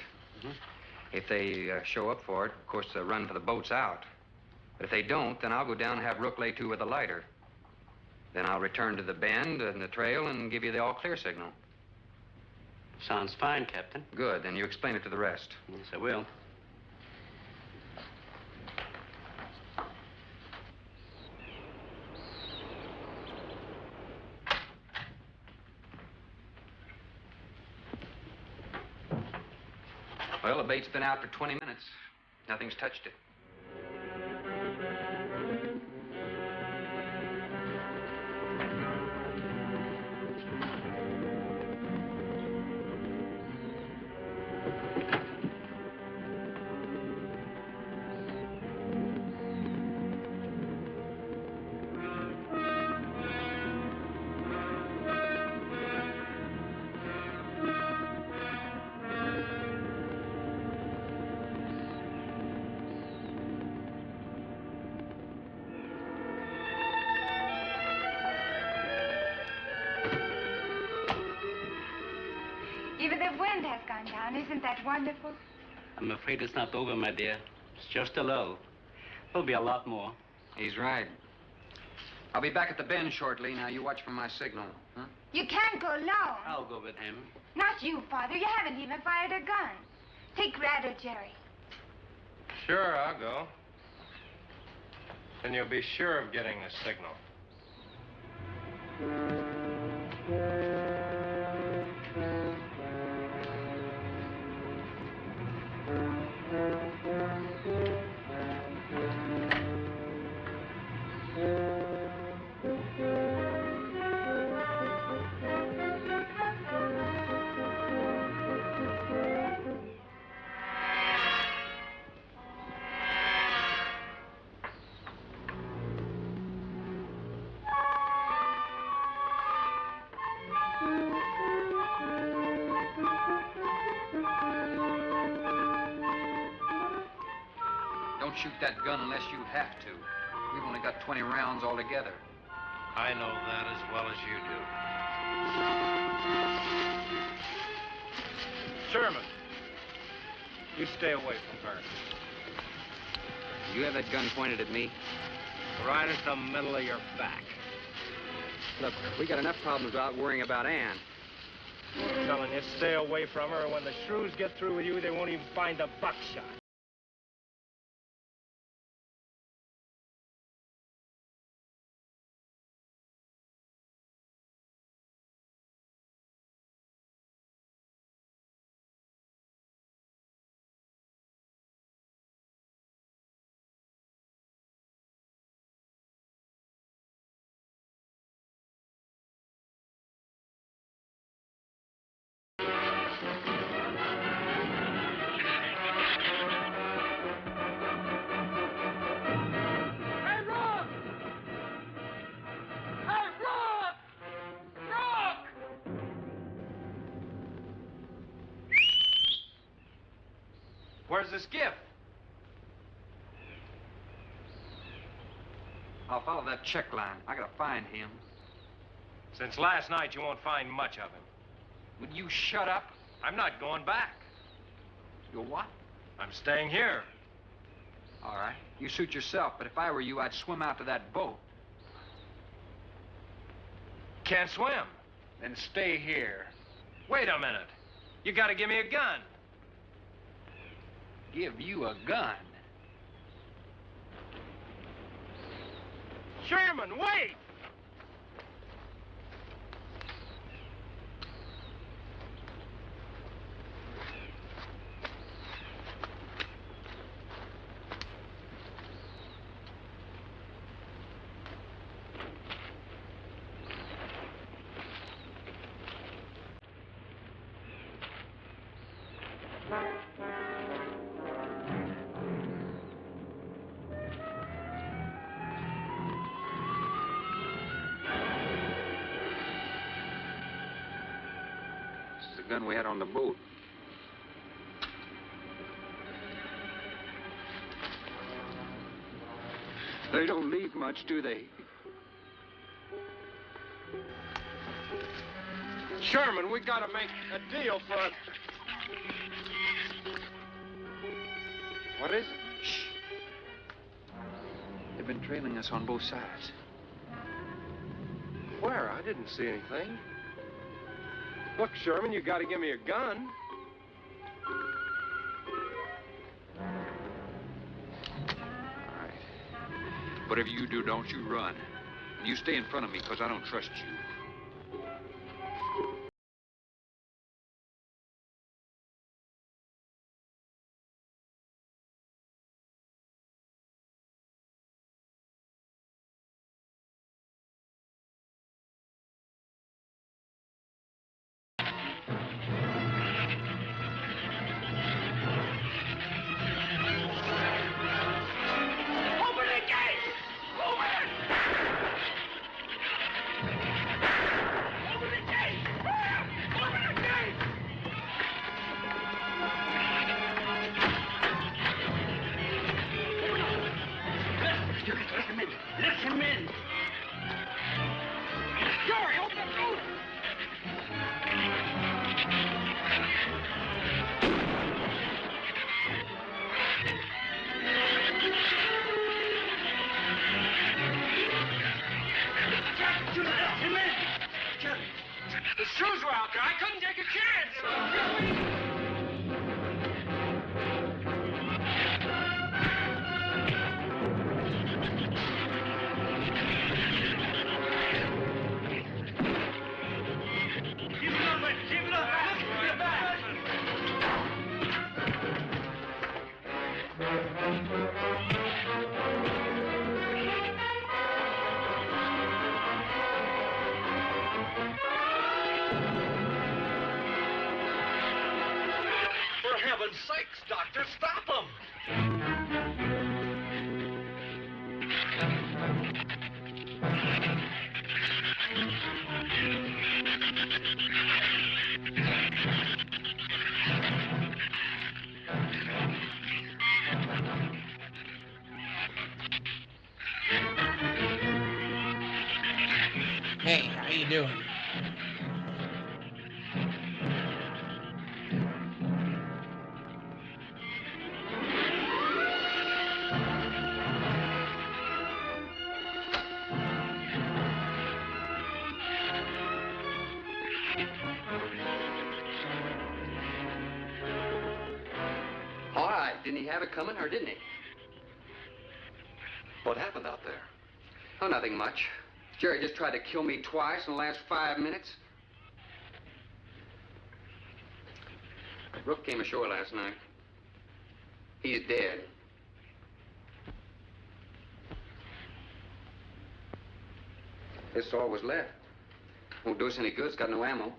If they show up for it, of course, they'll run for the boats out. But if they don't, then I'll go down and have Rook lay to with a lighter. Then I'll return to the bend and the trail and give you the all-clear signal. Sounds fine, Captain. Good. Then you explain it to the rest. Yes, I will. Well, the bait's been out for 20 minutes. Nothing's touched it. Even the wind has gone down. Isn't that wonderful? I'm afraid it's not over, my dear. It's just a lull. There'll be a lot more. He's right. I'll be back at the bend shortly. Now, you watch for my signal. Huh? You can't go alone. I'll go with him. Not you, Father. You haven't even fired a gun. Take Red or Jerry. Sure, I'll go. Then you'll be sure of getting a signal. Don't shoot that gun unless you have to. We've only got 20 rounds altogether. I know that as well as you do. Sherman, you stay away from her. You have that gun pointed at me? Right at the middle of your back. Look, we got enough problems without worrying about Ann. I'm telling you, stay away from her, and when the shrews get through with you, they won't even find the buckshot. Where's the skiff? I'll follow that check line. I gotta find him. Since last night, you won't find much of him. Would you shut up? I'm not going back. You're what? I'm staying here. All right. You suit yourself, but if I were you, I'd swim out to that boat. Can't swim. Then stay here. Wait a minute. You gotta give me a gun. Give you a gun? Sherman, wait! The gun we had on the boat. They don't leave much, do they? Sherman, we gotta make a deal for a... What is it? Shh. They've been trailing us on both sides. Where? I didn't see anything. Look, Sherman, you gotta give me a gun. All right. Whatever you do, don't you run. And you stay in front of me, because I don't trust you. Let him in. Jerry, open the door! Let him in. The Shrews were out there. I couldn't take a chance. For heaven's sakes, Doctor, stop them! Hey, how you doing? All right, didn't he have it coming, or didn't he? What happened out there? Oh, nothing much. Jerry just tried to kill me twice in the last 5 minutes. Brooke came ashore last night. He's dead. This all was left. Won't do us any good. It's got no ammo.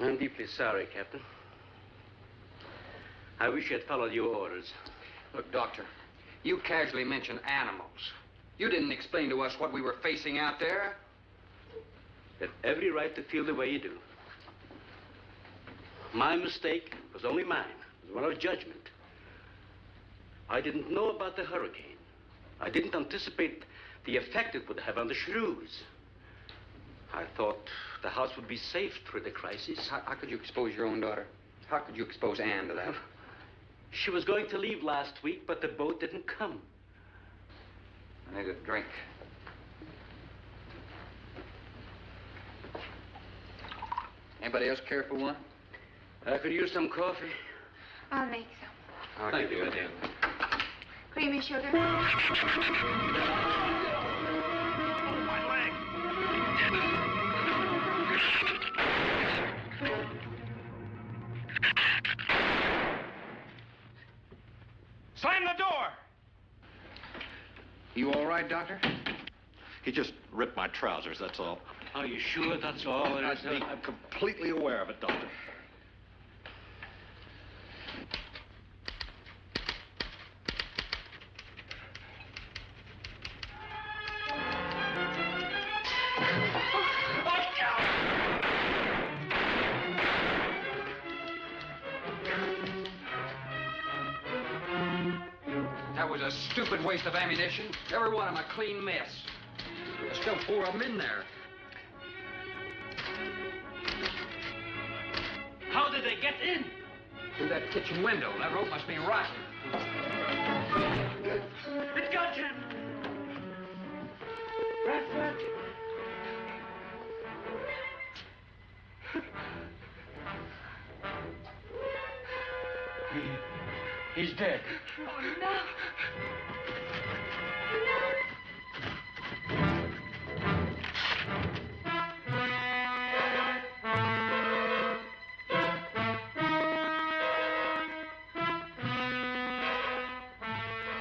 I'm deeply sorry, Captain. I wish I had followed your orders. Look, Doctor, you casually mentioned animals. You didn't explain to us what we were facing out there. You have every right to feel the way you do. My mistake was only mine. It was one of judgment. I didn't know about the hurricane. I didn't anticipate the effect it would have on the Shrews. I thought the house would be safe through the crisis. How could you expose your own daughter? How could you expose Anne to that? She was going to leave last week, but the boat didn't come. I need a drink. Anybody else care for one? I could use some coffee. I'll make some. Thank you, madam. Creamy sugar? Slam the door! You all right, Doctor? He just ripped my trousers, that's all. Are you sure that's all? I'm completely aware of it, Doctor. was a stupid waste of ammunition. Every one of them a clean mess. There's still 4 of them in there. How did they get in? Through that kitchen window. That rope must be rotten. It got him! Bradford! He's dead. Oh, no.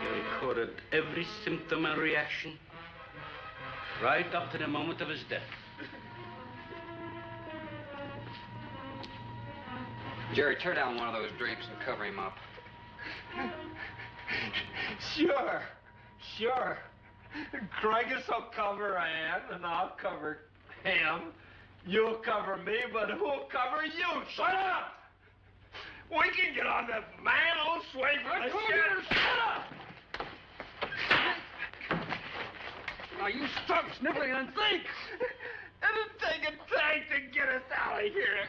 He recorded every symptom and reaction, right up to the moment of his death. Jerry, tear down one of those drapes and cover him up. Sure. Craigus will cover Ann, and I'll cover him. You'll cover me, but who'll cover you? Shut up! We can get on that man-old sway for the shit. Shut up! Now, you stop sniveling and think! It'll take a tank to get us out of here.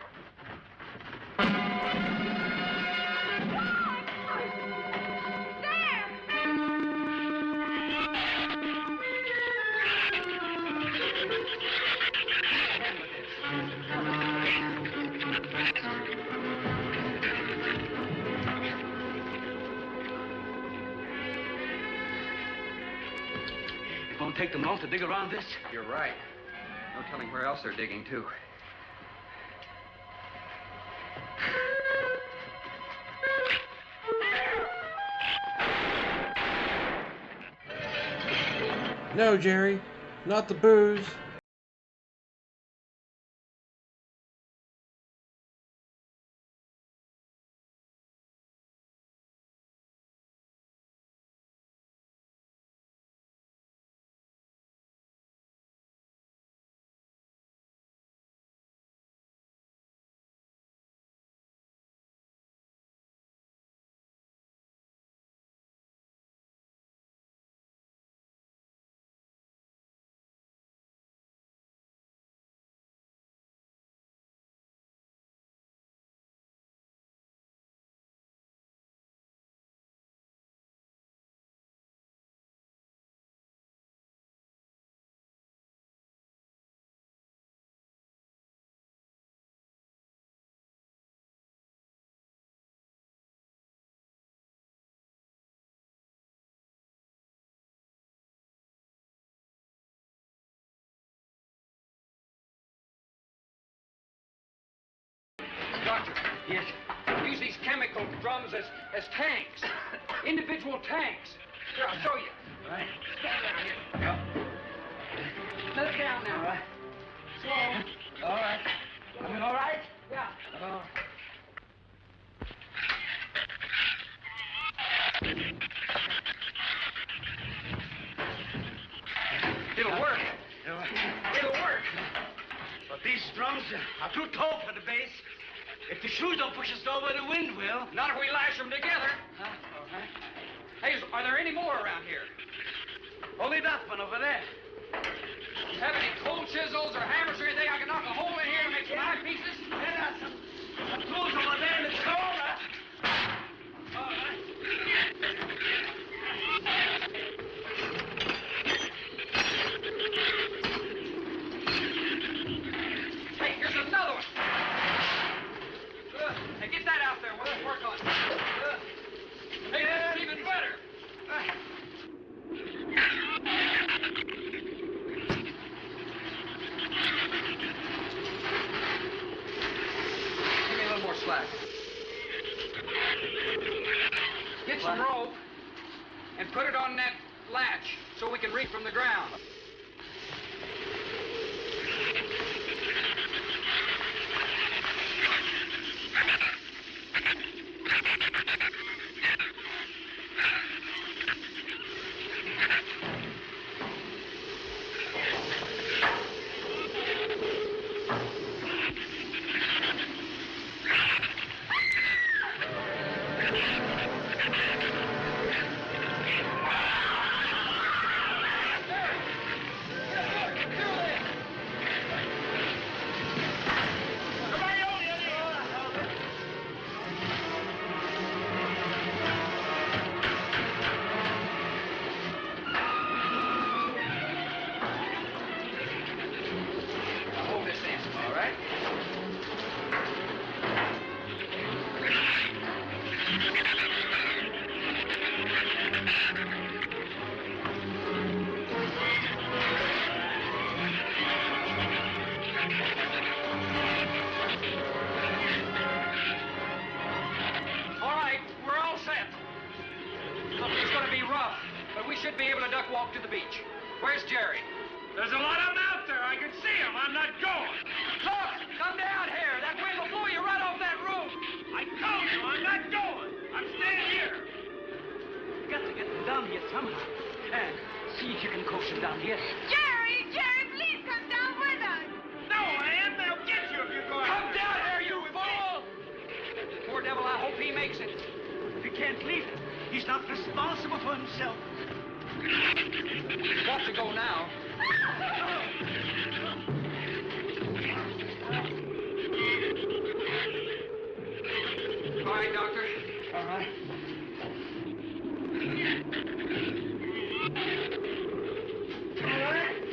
It won't take them long to dig around this. You're right. No telling where else they're digging, too. No, Jerry. Not the booze. Doctor, Yes. use these chemical drums as tanks. Individual tanks. Here, I'll show you. All right. Stand down here. Let it down now. All right. Slow. All right. I mean, all right? Yeah. It'll work. It'll work. But these drums are too tall for the base. If the shoes don't push us over, the wind will. Not if we lash them together. Huh? All right. Hey, are there any more around here? Only that one over there. Have any cold chisels or hammers or anything I can knock a hole in here and make some eye pieces? Yeah, some tools over there in the store. All right. Hey, here's another one. Hey, get that out there. We'll work on it. Hey, that's even better. Give me a little more slack. Get some rope and put it on that latch so we can reach from the ground. be able to duck walk to the beach. Where's Jerry? There's a lot of them out there. I can see them. I'm not going. Look! Come down here! That wind will blow you right off that roof! I told you I'm not going. I'm staying here. You got to get them down here somehow. And see if you can coax them down here. Jerry, please come down with us. No, Ann, they'll get you if you go out. Come down here, you fool! Poor devil, I hope he makes it. We can't leave him. He's not responsible for himself. He's got to go now. All right, Doctor. All right.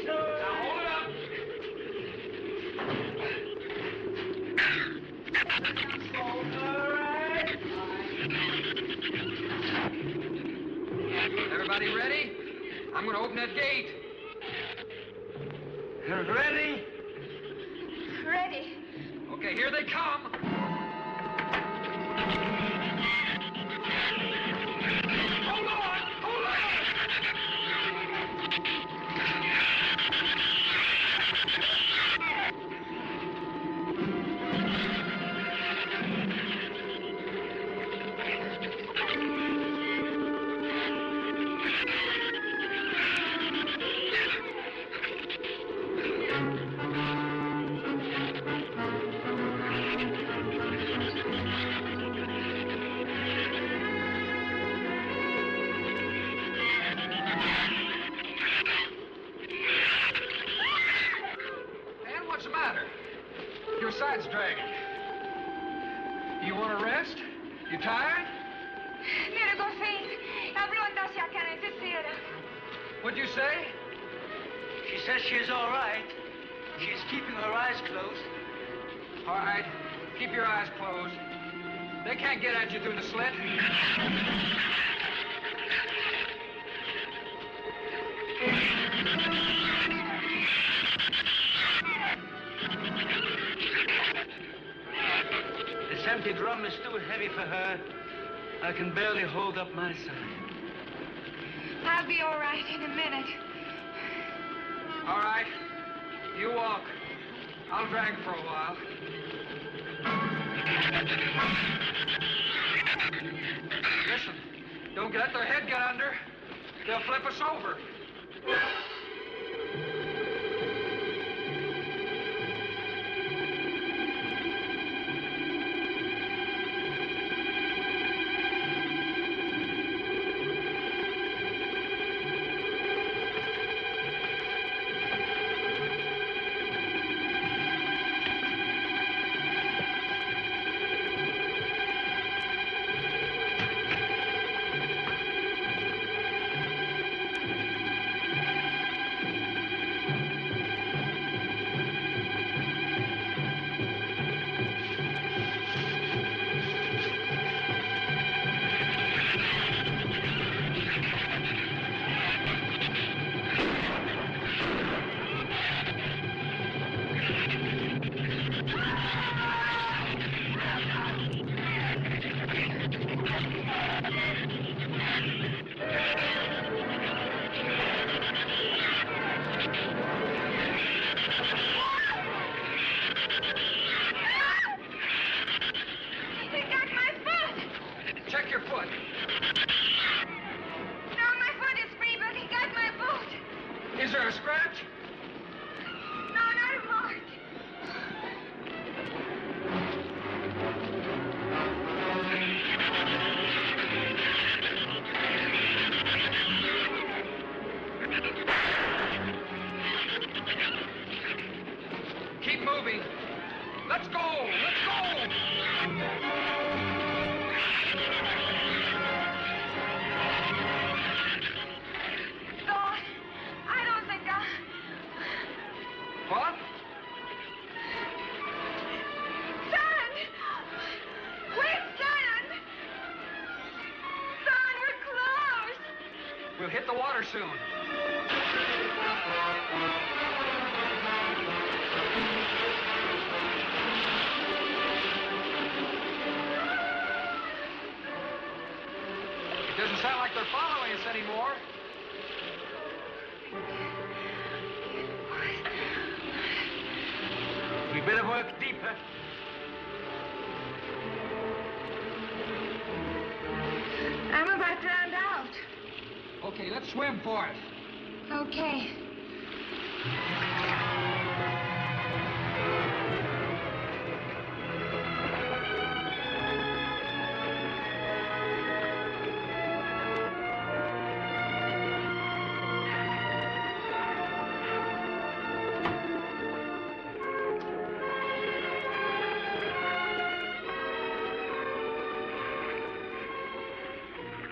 Now hold it up. Everybody ready? I'm going to open that gate. Ready? Ready. Okay, here they come. Hold on! Hold on! And what's the matter? Your side's dragging. You want to rest? You tired? Mira, Goffin, habló hacia acá en tercera. What'd you say? She says she's all right. She's keeping her eyes closed. All right, keep your eyes closed. They can't get at you through the slit. This empty drum is too heavy for her. I can barely hold up my side. I'll be all right in a minute. All right, you walk. I'll drag for a while. Listen, don't let their head get under. They'll flip us over. He got my foot. Check your foot. No, my foot is free, but he got my boot. Is there a scratch? No, not a mark. Keep moving. Let's go! Let's go! Don, I don't think What? Son! Wait, son! Son, we're close! We'll hit the water soon. It doesn't sound like they're following us anymore. better work deeper. I'm about drowned out. Okay, let's swim for it. Okay.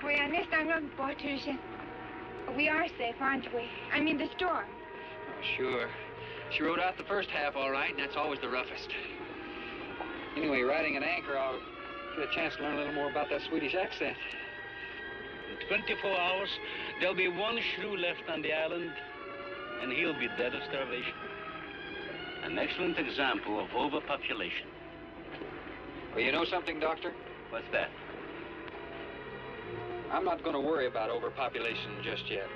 We are next on the Patricia. We are safe, aren't we? I mean the storm. Oh, sure. She rode out the first half all right, and that's always the roughest. Anyway, riding an anchor, I'll get a chance to learn a little more about that Swedish accent. In 24 hours, there'll be one shrew left on the island, and he'll be dead of starvation. An excellent example of overpopulation. Well, you know something, Doctor? What's that? I'm not going to worry about overpopulation just yet.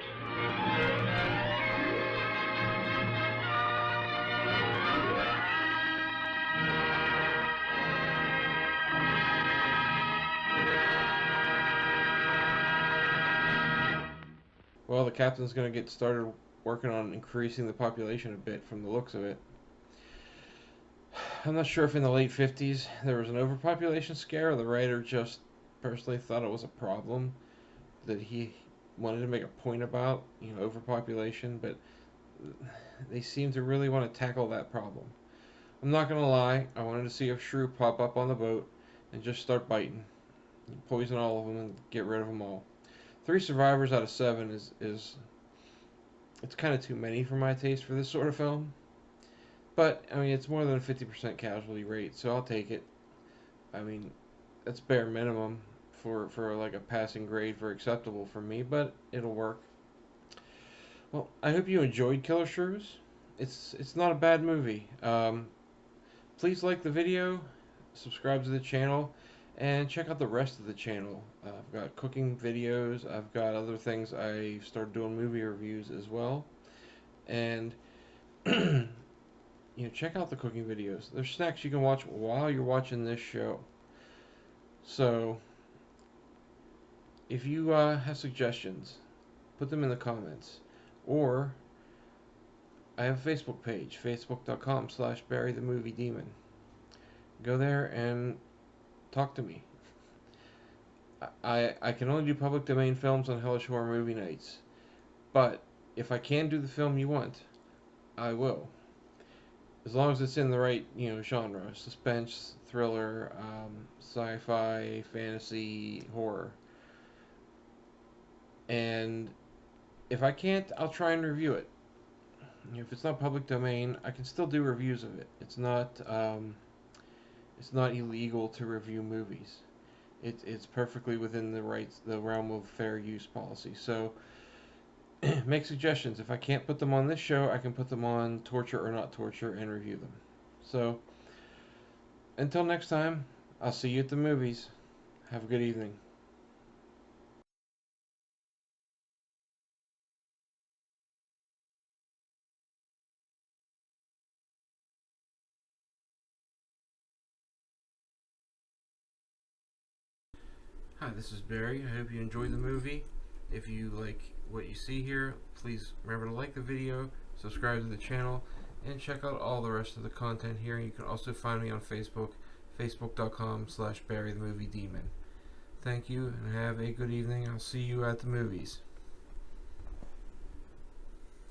Well, the captain's going to get started working on increasing the population a bit from the looks of it. I'm not sure if in the late 50s there was an overpopulation scare or the writer just personally thought it was a problem that he wanted to make a point about, overpopulation, but they seem to really want to tackle that problem. I'm not going to lie, I wanted to see a shrew pop up on the boat and just start biting. Poison all of them and get rid of them all. 3 survivors out of 7 is it's kind of too many for my taste for this sort of film. But, I mean, it's more than a 50% casualty rate, so I'll take it. I mean, that's bare minimum for like a passing grade for acceptable for me, but it'll work. Well, I hope you enjoyed Killer Shrews. It's not a bad movie. Please like the video, subscribe to the channel, and check out the rest of the channel. I've got cooking videos, I've got other things. I started doing movie reviews as well. And check out the cooking videos. There's snacks you can watch while you're watching this show. So, if you have suggestions, put them in the comments. Or, I have a Facebook page, facebook.com/BarryTheMovieDemon. Go there and talk to me. I can only do public domain films on Hellish Horror Movie Nights. But, if I can do the film you want, I will. As long as it's in the right, genre. Suspense, thriller, sci-fi, fantasy, horror. And if I can't, I'll try and review it. If it's not public domain, I can still do reviews of it. It's not illegal to review movies. It's perfectly within the realm of fair use policy. So, make suggestions. If I can't put them on this show, I can put them on Torture or Not Torture and review them. So, until next time, I'll see you at the movies. Have a good evening. Hi, this is Barry. I hope you enjoyed the movie. If you like what you see here, please remember to like the video, subscribe to the channel, and check out all the rest of the content here. You can also find me on Facebook, facebook.com/BarryTheMovieDemon. Thank you, and have a good evening. I'll see you at the movies.